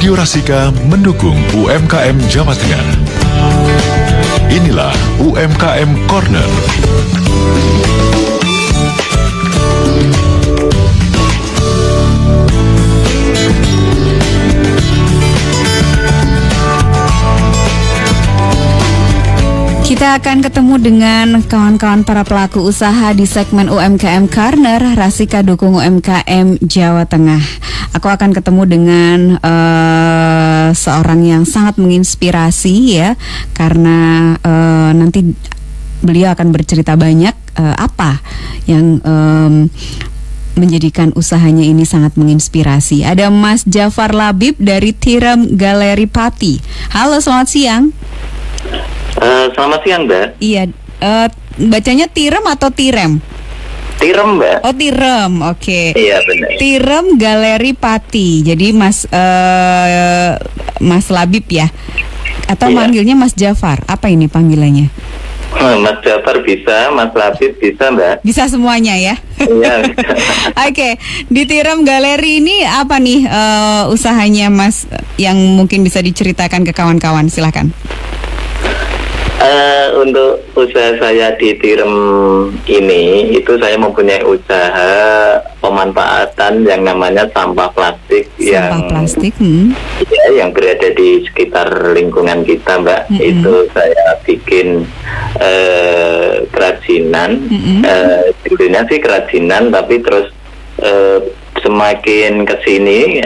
Radio Rasika mendukung UMKM Jawa Tengah. Inilah UMKM Corner. Kita akan ketemu dengan kawan-kawan para pelaku usaha di segmen UMKM Corner Rasika dukung UMKM Jawa Tengah. Aku akan ketemu dengan seorang yang sangat menginspirasi ya, karena nanti beliau akan bercerita banyak apa yang menjadikan usahanya ini sangat menginspirasi. Ada Mas Jafar Labib dari Tirem Galeri Pati. Halo, selamat siang. Selamat siang, Mbak. Iya, bacanya Tirem atau Tirem? Tirem, Mbak. Oh, Tirem, oke. Iya, benar. Tirem Galeri Pati. Jadi Mas Labib ya? Atau iya. manggilnya Mas Jafar? Apa ini panggilannya? Mas Jafar bisa, Mas Labib bisa, Mbak. Bisa semuanya ya? Iya. Oke, di Tirem Galeri ini apa nih usahanya Mas yang mungkin bisa diceritakan ke kawan-kawan? Silakan. Untuk usaha saya di Tirem ini, itu saya mempunyai usaha pemanfaatan yang namanya sampah plastik. Sampah plastik? Ya, yang berada di sekitar lingkungan kita, Mbak. Itu saya bikin kerajinan. Judulnya sih kerajinan, tapi terus semakin kesini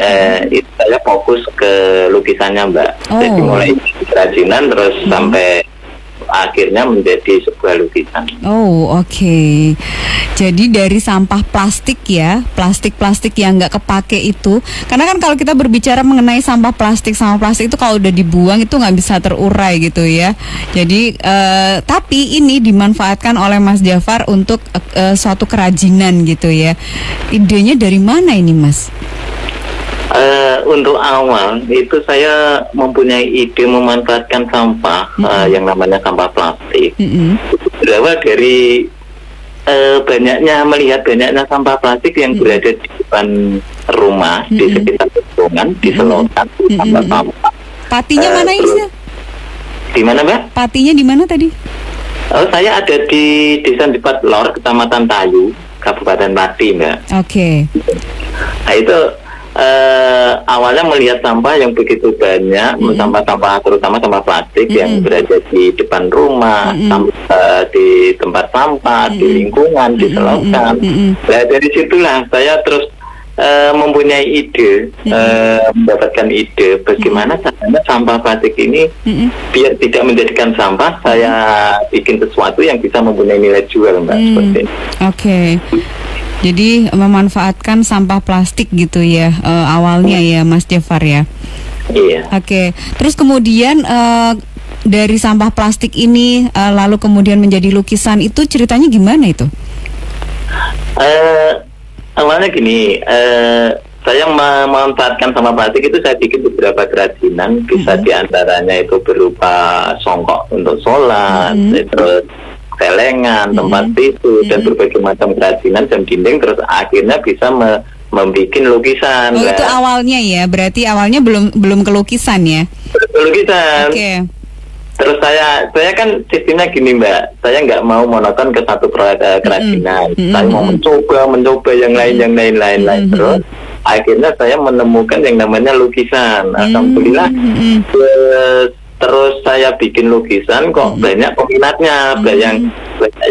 itu saya fokus ke lukisannya, Mbak. Jadi mulai kerajinan terus sampai akhirnya menjadi sebuah lukisan. Oh, oke. Jadi dari sampah plastik ya, plastik yang nggak kepake itu, karena kan kalau kita berbicara mengenai sampah plastik itu kalau udah dibuang itu nggak bisa terurai gitu ya. Jadi tapi ini dimanfaatkan oleh Mas Jafar untuk suatu kerajinan gitu ya. Idenya dari mana ini, Mas? Untuk awal itu saya mempunyai ide memanfaatkan sampah yang namanya sampah plastik. Berawal dari melihat banyaknya sampah plastik yang berada di depan rumah, di sekitar lingkungan, di selokan, sampah-sampah. Patinya mana ini? Di mana, Mbak? Patinya di mana tadi? Saya ada di Desa Dipat Lor, Kecamatan Tayu, Kabupaten Pati, Mbak. Oke. Nah, itu awalnya melihat sampah yang begitu banyak, sampah-sampah terutama sampah plastik yang berada di depan rumah, di tempat sampah, di lingkungan, di selokan. Nah, dari situlah saya terus mempunyai ide, mendapatkan ide bagaimana caranya sampah plastik ini biar tidak menjadikan sampah, saya bikin sesuatu yang bisa mempunyai nilai jual, Mbak. Seperti ini. Oke. Jadi memanfaatkan sampah plastik gitu ya awalnya ya, Mas Jafar ya. Iya. Oke. Terus kemudian dari sampah plastik ini lalu kemudian menjadi lukisan, itu ceritanya gimana itu? Awalnya gini, saya memanfaatkan sampah plastik itu saya bikin beberapa kerajinan, bisa diantaranya itu berupa songkok untuk sholat, terus celengan, tempat tisu, dan berbagai macam kerajinan jam dinding, terus akhirnya bisa membuat lukisan. Oh, itu awalnya ya, berarti awalnya belum ke lukisan ya? Lukisan. Oke. Terus saya kan sistemnya gini, Mbak, saya nggak mau monoton ke satu proyek kerajinan, saya mau mencoba yang lain, terus akhirnya saya menemukan yang namanya lukisan. Alhamdulillah. Terus saya bikin lukisan, kok banyak peminatnya, banyak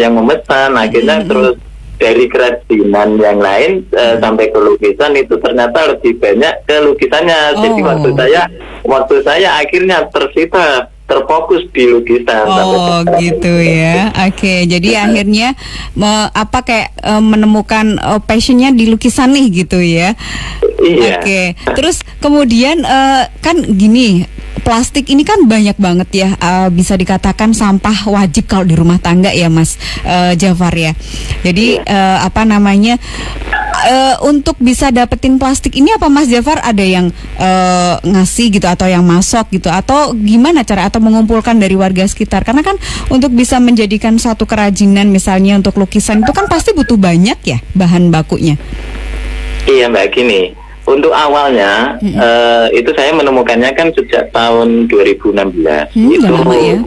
yang memesan. Akhirnya terus dari kerajinan yang lain sampai ke lukisan itu ternyata lebih banyak ke lukisannya. Jadi waktu saya akhirnya terfokus di lukisan. Oh gitu ya. Oke, jadi akhirnya menemukan passionnya di lukisan nih gitu ya. Iya. Oke. Terus kemudian kan gini, plastik ini kan banyak banget ya, bisa dikatakan sampah wajib kalau di rumah tangga ya, Mas Jafar ya. Jadi untuk bisa dapetin plastik ini apa Mas Jafar ada yang ngasih gitu atau yang masuk gitu, atau gimana cara, atau mengumpulkan dari warga sekitar? Karena kan untuk bisa menjadikan suatu kerajinan misalnya untuk lukisan itu kan pasti butuh banyak ya bahan bakunya. Iya, Mbak, gini. Untuk awalnya itu saya menemukannya kan sejak tahun 2016. Itu lama ya?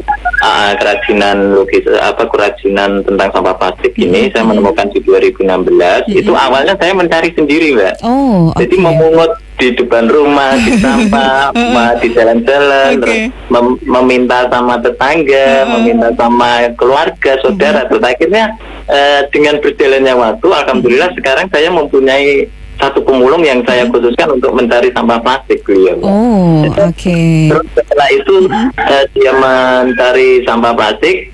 kerajinan tentang sampah plastik ini saya menemukan di 2016. Itu awalnya saya mencari sendiri, Mbak. Oh, jadi memungut di depan rumah, di sampah, di jalan-jalan, terus meminta sama tetangga, meminta sama keluarga, saudara. Terus akhirnya dengan berjalannya waktu, alhamdulillah sekarang saya mempunyai satu pemulung yang saya khususkan untuk mencari sampah plastik, beliau. Oh, oke. Terus setelah itu dia mencari sampah plastik.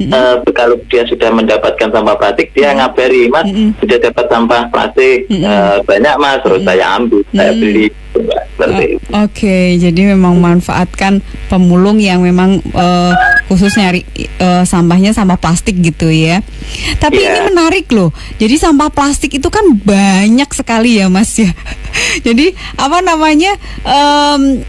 Kalau dia sudah mendapatkan sampah plastik, dia ngabari, Mas, sudah dapat sampah plastik banyak, Mas. Terus saya ambil, saya beli. Oke, jadi memang manfaatkan pemulung yang memang khusus nyari sampahnya sampah plastik gitu ya. Tapi ini menarik loh. Jadi sampah plastik itu kan banyak sekali ya, Mas ya. Jadi apa namanya?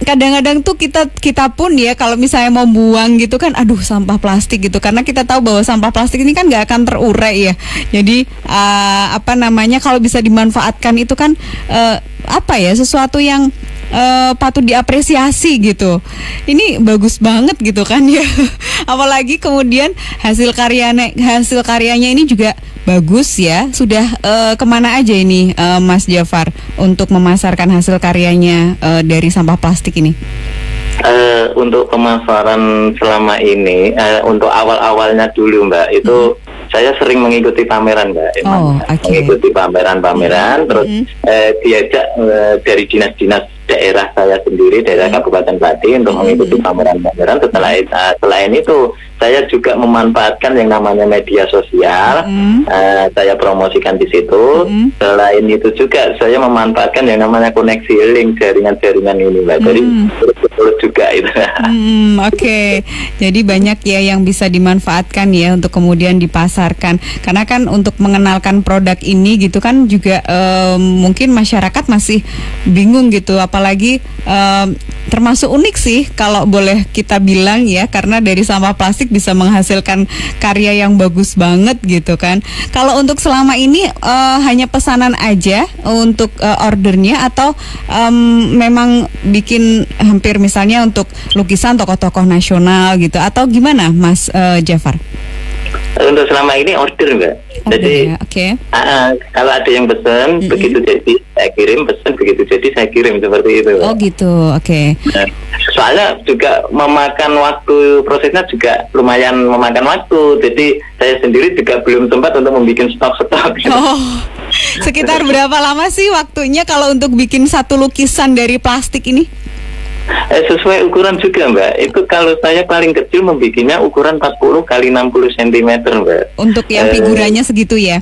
Kadang-kadang tuh kita pun ya kalau misalnya mau buang gitu kan, aduh sampah plastik gitu. Karena kita tahu bahwa sampah plastik ini kan nggak akan terurai ya. Jadi apa namanya? Kalau bisa dimanfaatkan itu kan sesuatu yang patut diapresiasi gitu. Ini bagus banget gitu kan ya. Apalagi kemudian hasil karyanya ini juga bagus ya. Sudah kemana aja ini Mas Jafar untuk memasarkan hasil karyanya dari sampah plastik ini? Untuk pemasaran selama ini, untuk awal-awalnya dulu, Mbak, itu saya sering mengikuti pameran, Mbak. Mengikuti pameran-pameran, terus diajak dari dinas-dinas daerah saya sendiri, daerah Kabupaten Pati untuk mengikuti pameran-pameran. Selain itu, saya juga memanfaatkan yang namanya media sosial. Saya promosikan di situ. Selain itu juga saya memanfaatkan yang namanya koneksi link jaringan-jaringan ini, Mbak. Jadi terus juga itu. Oke. Jadi banyak ya yang bisa dimanfaatkan ya untuk kemudian dipasarkan. Karena kan untuk mengenalkan produk ini gitu kan juga mungkin masyarakat masih bingung gitu. Apalagi termasuk unik sih kalau boleh kita bilang ya, karena dari sampah plastik bisa menghasilkan karya yang bagus banget gitu kan. Kalau untuk selama ini hanya pesanan aja untuk ordernya atau memang bikin hampir misalnya untuk lukisan tokoh-tokoh nasional gitu atau gimana Mas Jafar? Untuk selama ini order, Mbak. Jadi kalau ada yang pesan begitu jadi saya kirim, pesan begitu jadi saya kirim, seperti itu. Oh gitu, oke. Soalnya juga memakan waktu, prosesnya juga lumayan memakan waktu. Jadi saya sendiri juga belum sempat untuk membuat stok-stok. Sekitar berapa lama sih waktunya kalau untuk bikin satu lukisan dari plastik ini? Sesuai ukuran juga, Mbak. Itu kalau saya paling kecil membikinnya ukuran 40 kali 60 cm, Mbak. Untuk yang figurannya segitu ya?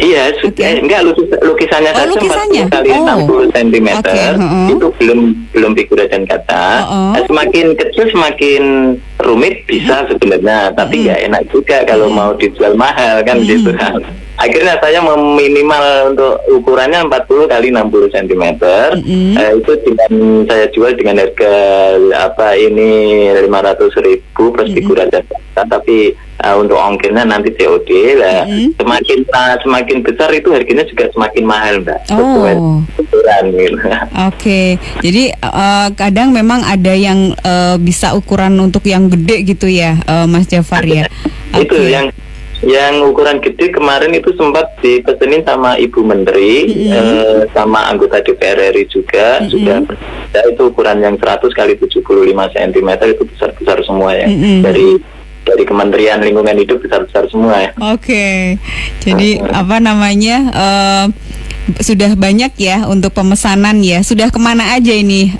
Iya, enggak, lukisannya saja 40 kali 60 cm. Itu belum figura dan kata. Semakin kecil semakin rumit bisa sebenarnya, tapi nggak enak juga kalau mau dijual mahal kan gitu kan. Akhirnya saya meminimal untuk ukurannya 40 kali 60 cm. Itu dengan saya jual dengan harga 500.000 plus figura dan kata, tapi untuk ongkirnya nanti COD lah. Semakin besar itu harganya juga semakin mahal, Mbak. Oke. Jadi kadang memang ada yang bisa ukuran untuk yang gede gitu ya, Mas Jafar ya. Itu yang ukuran gede kemarin itu sempat dipesenin sama Ibu Menteri, sama anggota DPR RI juga. Sudah itu ukuran yang 100 kali 75 cm itu besar-besar semua ya. Dari Kementerian Lingkungan Hidup besar-besar semua ya. Oke. Jadi sudah banyak ya untuk pemesanan ya. Sudah kemana aja ini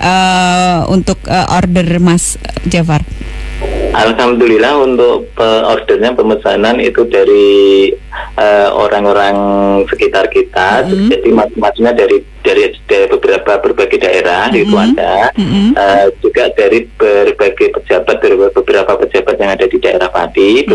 untuk order Mas Jafar? Alhamdulillah untuk ordernya pemesanan itu dari orang-orang sekitar kita. Jadi macam-macamnya dari berbagai daerah itu ada, juga dari berbagai pejabat, dari beberapa pejabat yang ada di daerah Pati,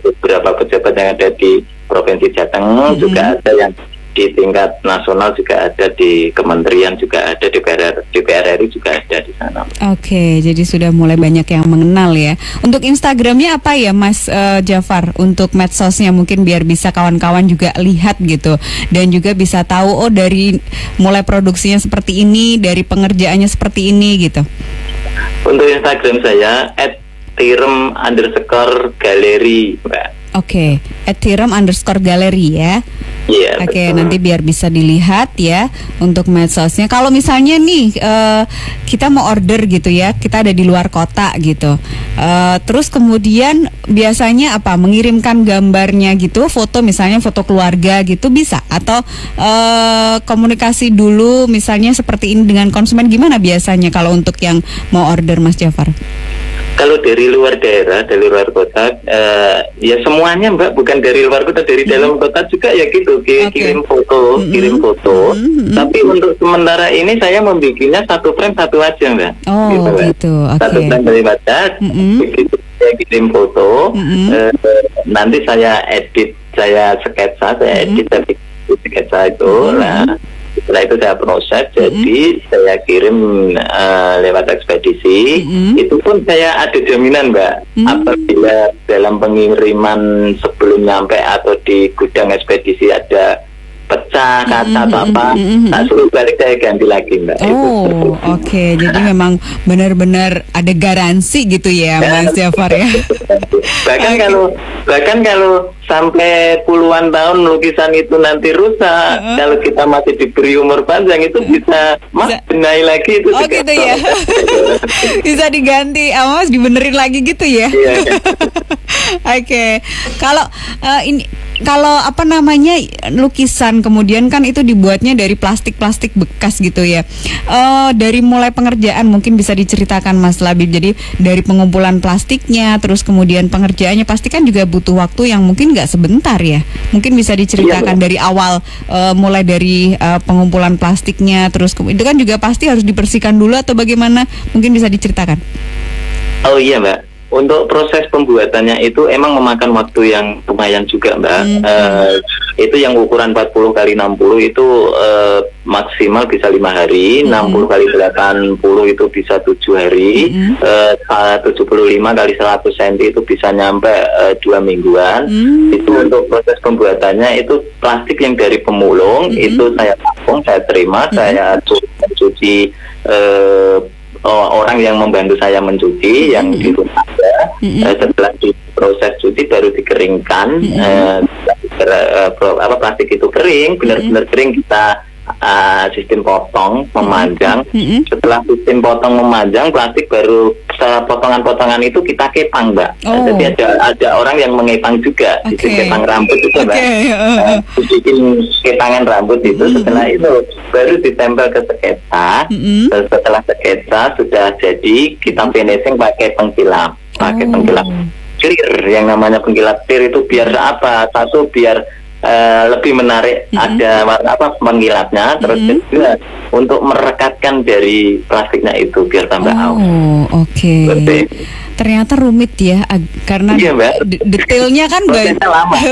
beberapa pejabat yang ada di Provinsi Jateng, juga ada yang di tingkat nasional juga ada, di kementerian juga ada, DPR RI juga ada di sana. Oke, jadi sudah mulai banyak yang mengenal ya. Untuk Instagramnya apa ya Mas Jafar? Untuk medsosnya mungkin biar bisa kawan-kawan juga lihat gitu, dan juga bisa tahu oh dari mulai produksinya seperti ini, dari pengerjaannya seperti ini gitu. Untuk Instagram saya @tirem_galeri, Mbak. Oke, @tirem_galeri ya. Iya. Oke, nanti biar bisa dilihat ya untuk medsosnya. Kalau misalnya nih kita mau order gitu ya, kita ada di luar kota gitu. Terus kemudian biasanya apa? Mengirimkan gambarnya gitu, foto misalnya foto keluarga gitu bisa, atau komunikasi dulu misalnya seperti ini dengan konsumen, gimana biasanya kalau untuk yang mau order Mas Jafar? Kalau dari luar daerah, dari luar kota, ya semuanya Mbak, bukan dari luar kota, dari dalam kota juga ya gitu, kirim foto, kirim foto. Tapi untuk sementara ini saya membikinnya satu frame satu aja Mbak. Oh gitu, oke. Satu frame dari baca, begitu saya kirim foto, nanti saya edit, saya sketsa, saya edit dari sketsa itu, nah. Setelah itu saya proses, jadi saya kirim lewat ekspedisi. Itu pun saya ada jaminan Mbak, apabila dalam pengiriman sebelum nyampe atau di gudang ekspedisi ada pecah kaca atau apa, tak suruh balik saya ganti lagi Mbak. Oh oke. Jadi memang benar-benar ada garansi gitu ya Mas Jafar ya. Bahkan kalau sampai puluhan tahun lukisan itu nanti rusak, kalau kita masih diberi umur panjang itu bisa benahi lagi itu. Oh gitu ya. Bisa diganti, Mas, dibenerin lagi gitu ya. Oke. Kalau ini, kalau apa namanya lukisan kemudian kan itu dibuatnya dari plastik bekas gitu ya. Dari mulai pengerjaan mungkin bisa diceritakan Mas Labib. Jadi dari pengumpulan plastiknya, terus kemudian pengerjaannya pasti kan juga butuh waktu yang mungkin nggak sebentar ya. Mungkin bisa diceritakan dari awal, mulai dari pengumpulan plastiknya, terus itu kan juga pasti harus dibersihkan dulu atau bagaimana? Mungkin bisa diceritakan. Oh iya Mbak. Untuk proses pembuatannya itu emang memakan waktu yang lumayan juga Mbak. Itu yang ukuran 40 x 60 itu maksimal bisa 5 hari, 60 x 80 itu bisa 7 hari, 75 x 100 cm itu bisa nyampe 2 mingguan. Itu untuk proses pembuatannya itu plastik yang dari pemulung, itu saya tampung, saya terima, saya cuci orang yang membantu saya mencuci, yang di rumah ada. Setelah diproses cuci baru dikeringkan, plastik itu kering, benar-benar kering, kita sistem potong memanjang. Setelah sistem potong memanjang, plastik baru potongan-potongan itu kita kepang Mbak. Jadi ada orang yang mengepang juga, sistem kepang rambut itu Mbak. Bikin kepangan rambut itu, setelah itu baru ditempel ke sketsa. Setelah sketsa sudah jadi, kita finishing pakai pengkilap, clear, yang namanya pengkilap clear itu biar apa? Satu biar lebih menarik, ada pengkilapnya, terus kedua untuk merekatkan dari plastiknya itu biar tambah awet. Oke. Ternyata rumit ya, karena detailnya kan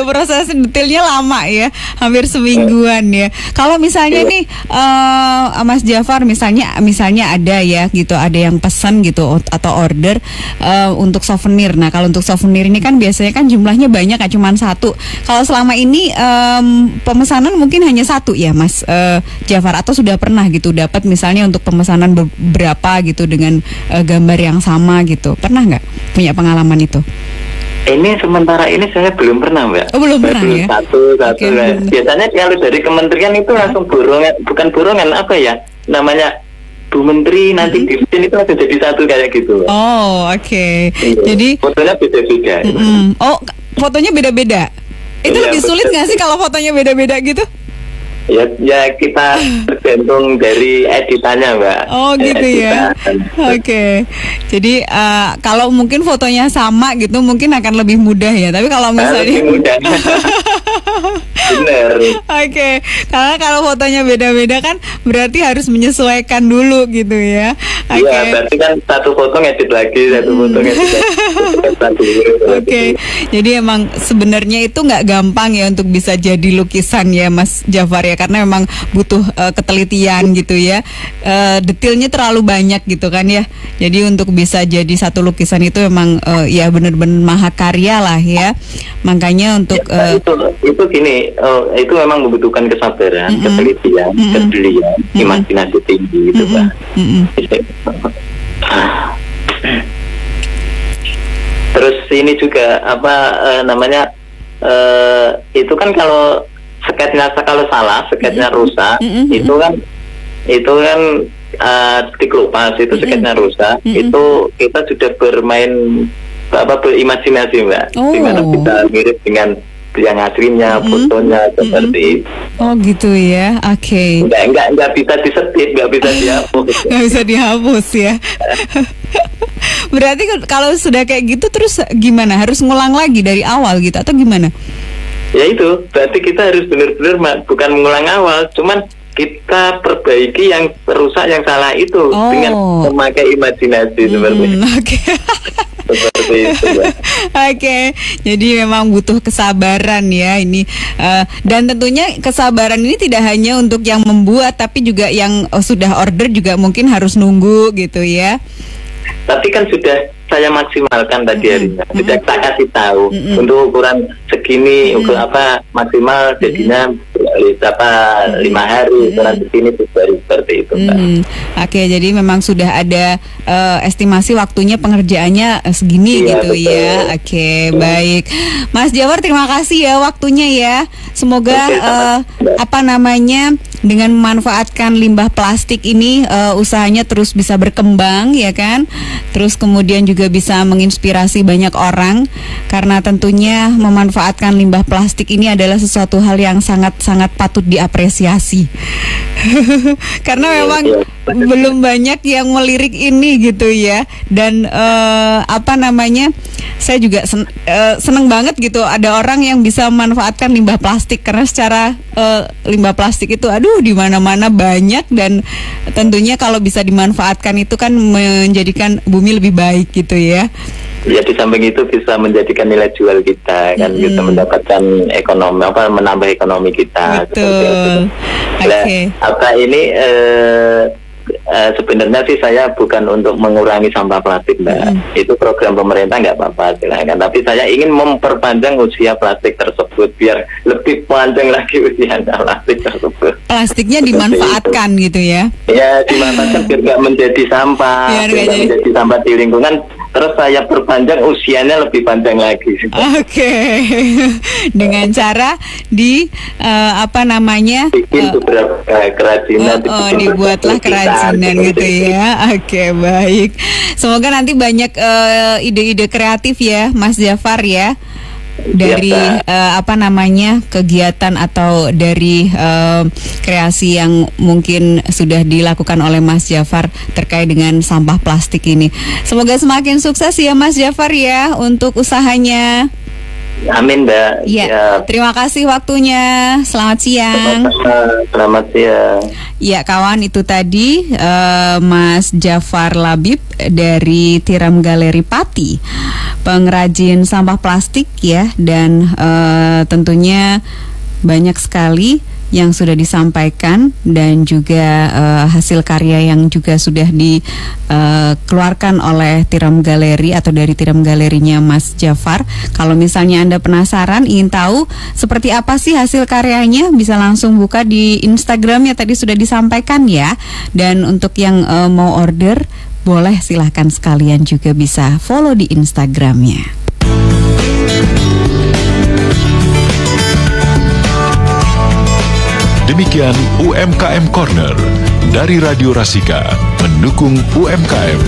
proses detailnya lama ya, hampir semingguan ya. Kalau misalnya nih Mas Jafar, misalnya ada ya gitu, ada yang pesan gitu atau order untuk souvenir. Nah kalau untuk souvenir ini kan biasanya kan jumlahnya banyak, gak cuma satu. Kalau selama ini pemesanan mungkin hanya satu ya Mas Jafar, atau sudah pernah gitu dapat misalnya untuk pemesanan berapa gitu dengan gambar yang sama gitu, pernah nggak punya pengalaman itu? Ini sementara ini saya belum pernah Mbak. Belum pernah ya? Satu. Biasanya kalau dari kementerian itu langsung bukan borongan, apa ya namanya, Bu Menteri nanti dibikin itu langsung jadi satu kayak gitu. Oke. Jadi fotonya beda-beda. Fotonya beda-beda. Itu lebih sulit nggak sih kalau fotonya beda-beda gitu? Ya kita tergantung dari editannya Mbak. Gitu ya. Oke. Jadi kalau mungkin fotonya sama gitu mungkin akan lebih mudah ya. Tapi kalau misalnya lebih mudah. Bener. Oke. Karena kalau fotonya beda-beda kan berarti harus menyesuaikan dulu gitu ya. Iya, berarti kan satu foto ngedit lagi, satu foto ngedit lagi. Oke. Jadi emang sebenarnya itu nggak gampang ya untuk bisa jadi lukisan ya Mas Jafar ya. ya, karena memang butuh ketelitian gitu ya. Detailnya terlalu banyak gitu kan ya. Jadi untuk bisa jadi satu lukisan itu memang ya benar-benar mahakarya lah ya. Makanya untuk itu gini, itu memang membutuhkan kesabaran, ketelitian, kedelian, imajinasi tinggi gitu Pak. Terus ini juga itu kan kalau sketsnya salah, sketsnya rusak, itu kan dikelupas, itu sketsnya rusak, itu kita sudah berimajinasi Mbak, dimana bisa mirip dengan yang aslinya, fotonya seperti itu. Oh gitu ya, oke. Nggak bisa disetip, nggak bisa dihapus. Nggak bisa dihapus ya. Berarti kalau sudah kayak gitu terus gimana? Harus ngulang lagi dari awal gitu atau gimana? Ya itu, berarti kita harus benar-benar bukan mengulang awal, cuman kita perbaiki yang rusak, yang salah itu dengan memakai imajinasi seperti itu. Seperti itu. Oke, jadi memang butuh kesabaran ya ini, dan tentunya kesabaran ini tidak hanya untuk yang membuat, tapi juga yang sudah order juga mungkin harus nunggu gitu ya. Tapi kan sudah saya maksimalkan tadi harinya, sudah saya kasih tahu untuk ukuran segini, ukuran apa maksimal jadinya 5 hari, ukuran segini seperti itu. Oke, jadi memang sudah ada estimasi waktunya pengerjaannya segini gitu betul. Ya. Oke, baik, Mas Jafar, terima kasih ya waktunya ya. Semoga dengan memanfaatkan limbah plastik ini usahanya terus bisa berkembang ya kan. Terus kemudian juga bisa menginspirasi banyak orang, karena tentunya memanfaatkan limbah plastik ini adalah sesuatu hal yang sangat-sangat patut diapresiasi. Karena memang belum banyak yang melirik ini gitu ya. Dan saya juga seneng banget gitu ada orang yang bisa memanfaatkan limbah plastik, karena secara limbah plastik itu di mana-mana banyak, dan tentunya kalau bisa dimanfaatkan itu kan menjadikan bumi lebih baik gitu ya. Ya, di samping itu bisa menjadikan nilai jual kita kan, kita mendapatkan ekonomi, menambah ekonomi kita. Betul. Oke. Ini sebenarnya sih saya bukan untuk mengurangi sampah plastik Mbak. Itu program pemerintah nggak apa-apa silakan. Tapi saya ingin memperpanjang usia plastik tersebut biar lebih panjang lagi usia plastik tersebut. Plastiknya dimanfaatkan gitu ya? Ya, dimanfaatkan biar nggak menjadi sampah, biar nggak menjadi sampah di lingkungan. Terus saya perpanjang usianya lebih panjang lagi. Oke. Dengan cara bikin beberapa kerajinan. Dibuatlah kerajinan gitu ya. Oke, baik. Semoga nanti banyak ide-ide kreatif ya, Mas Jafar ya. Dari kegiatan atau dari kreasi yang mungkin sudah dilakukan oleh Mas Jafar terkait dengan sampah plastik ini. Semoga semakin sukses ya Mas Jafar ya untuk usahanya. Amin Mbak. Ya, terima kasih waktunya. Selamat siang. Selamat siang. Ya kawan, itu tadi Mas Jafar Labib dari Tiram Galeri Pati, pengrajin sampah plastik ya, dan tentunya banyak sekali yang sudah disampaikan dan juga hasil karya yang juga sudah dikeluarkan oleh Tiram Galeri atau dari Tiram Galerinya Mas Jafar. Kalau misalnya Anda penasaran, ingin tahu seperti apa sih hasil karyanya, bisa langsung buka di Instagramnya tadi sudah disampaikan ya. Dan untuk yang mau order, boleh silahkan sekalian juga bisa follow di Instagramnya. Demikian UMKM Corner dari Radio Rasika, mendukung UMKM.